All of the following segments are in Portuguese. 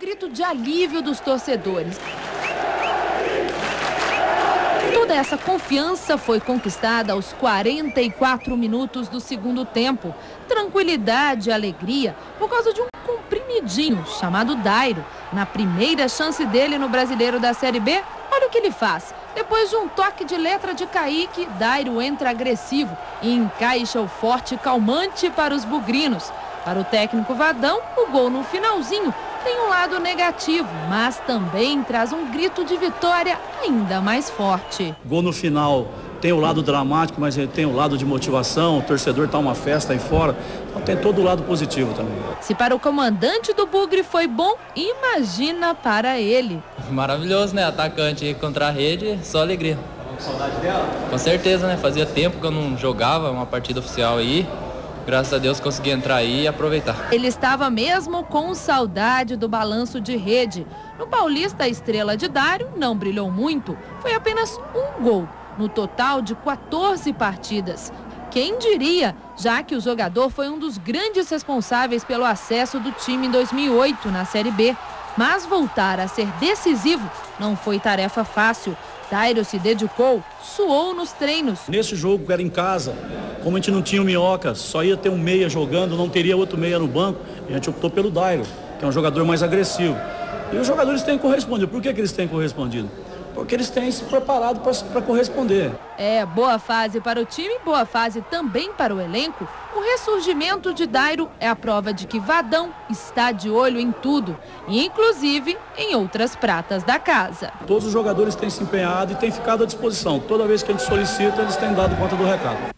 grito de alívio dos torcedores. Toda essa confiança foi conquistada aos 44 minutos do segundo tempo. Tranquilidade e alegria por causa de um comprimidinho chamado Dairo. Na primeira chance dele no Brasileiro da Série B, olha o que ele faz. Depois de um toque de letra de Kaique, Dairo entra agressivo e encaixa o forte calmante para os bugrinos. Para o técnico Vadão, o gol no finalzinho tem um lado negativo, mas também traz um grito de vitória ainda mais forte. Gol no final tem o lado dramático, mas ele tem o lado de motivação, o torcedor está uma festa aí fora, então tem todo o lado positivo também. Se para o comandante do Bugre foi bom, imagina para ele. Maravilhoso, né? Atacante contra a rede, só alegria. Com saudade dela? Com certeza, né? Fazia tempo que eu não jogava uma partida oficial aí. Graças a Deus consegui entrar aí e aproveitar. Ele estava mesmo com saudade do balanço de rede. No Paulista, a estrela de Dairo não brilhou muito. Foi apenas um gol, no total de 14 partidas. Quem diria, já que o jogador foi um dos grandes responsáveis pelo acesso do time em 2008 na Série B. Mas voltar a ser decisivo não foi tarefa fácil. Dairo se dedicou, suou nos treinos. Nesse jogo que era em casa, como a gente não tinha o Minhoca, só ia ter um meia jogando, não teria outro meia no banco, a gente optou pelo Dairo, que é um jogador mais agressivo. E os jogadores têm correspondido. Por que eles têm correspondido? Porque eles têm se preparado para corresponder. É, boa fase para o time, boa fase também para o elenco. O ressurgimento de Dairo é a prova de que Vadão está de olho em tudo, inclusive em outras pratas da casa. Todos os jogadores têm se empenhado e têm ficado à disposição. Toda vez que a gente solicita, eles têm dado conta do recado.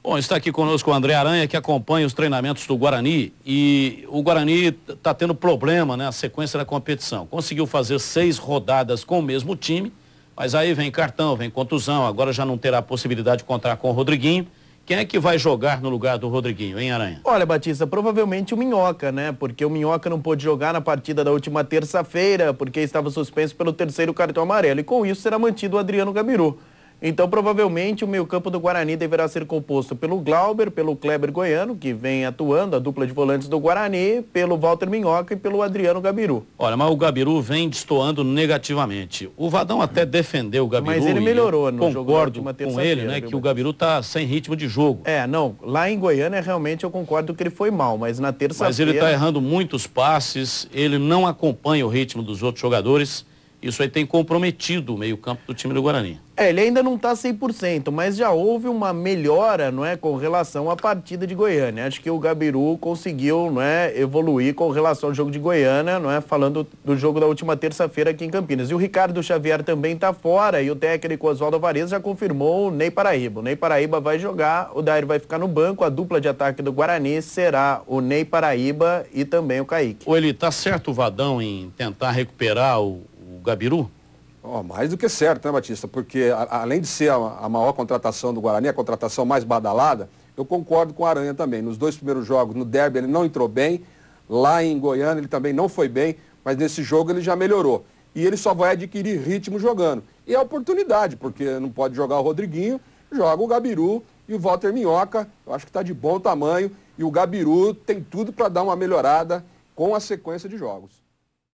Bom, está aqui conosco o André Aranha, que acompanha os treinamentos do Guarani, e o Guarani está tendo problema, né, a sequência da competição. Conseguiu fazer 6 rodadas com o mesmo time, mas aí vem cartão, vem contusão, agora já não terá a possibilidade de contar com o Rodriguinho. Quem é que vai jogar no lugar do Rodriguinho, hein, Aranha? Olha, Batista, provavelmente o Minhoca, né? Porque o Minhoca não pôde jogar na partida da última terça-feira, porque estava suspenso pelo 3º cartão amarelo, e com isso será mantido o Adriano Gabiru. Então, provavelmente, o meio-campo do Guarani deverá ser composto pelo Glauber, pelo Kleber Goiano, que vem atuando, a dupla de volantes do Guarani, pelo Walter Minhoca e pelo Adriano Gabiru. Olha, mas o Gabiru vem destoando negativamente. O Vadão até defendeu o Gabiru. Mas ele melhorou no jogo da última terça-feira. Concordo com ele, né, que o Gabiru está sem ritmo de jogo. É, não, lá em Goiânia, realmente, eu concordo que ele foi mal, mas na terça-feira... Mas ele está errando muitos passes, ele não acompanha o ritmo dos outros jogadores. Isso aí tem comprometido o meio-campo do time do Guarani. É, ele ainda não está 100%, mas já houve uma melhora, não é, com relação à partida de Goiânia. Acho que o Gabiru conseguiu, não é, evoluir com relação ao jogo de Goiânia, não é, falando do jogo da última terça-feira aqui em Campinas. E o Ricardo Xavier também está fora, e o técnico Oswaldo Alvarez já confirmou o Ney Paraíba. O Ney Paraíba vai jogar, o Dairo vai ficar no banco, a dupla de ataque do Guarani será o Ney Paraíba e também o Kaique. Ou ele está certo, o Vadão, em tentar recuperar o Gabiru? Oh, mais do que certo, né, Batista? Porque além de ser a maior contratação do Guarani, a contratação mais badalada, eu concordo com o Aranha também. Nos 2 primeiros jogos, no derby, ele não entrou bem. Lá em Goiânia, ele também não foi bem. Mas nesse jogo, ele já melhorou. E ele só vai adquirir ritmo jogando. E é oportunidade, porque não pode jogar o Rodriguinho, joga o Gabiru e o Walter Minhoca. Eu acho que está de bom tamanho. E o Gabiru tem tudo para dar uma melhorada com a sequência de jogos.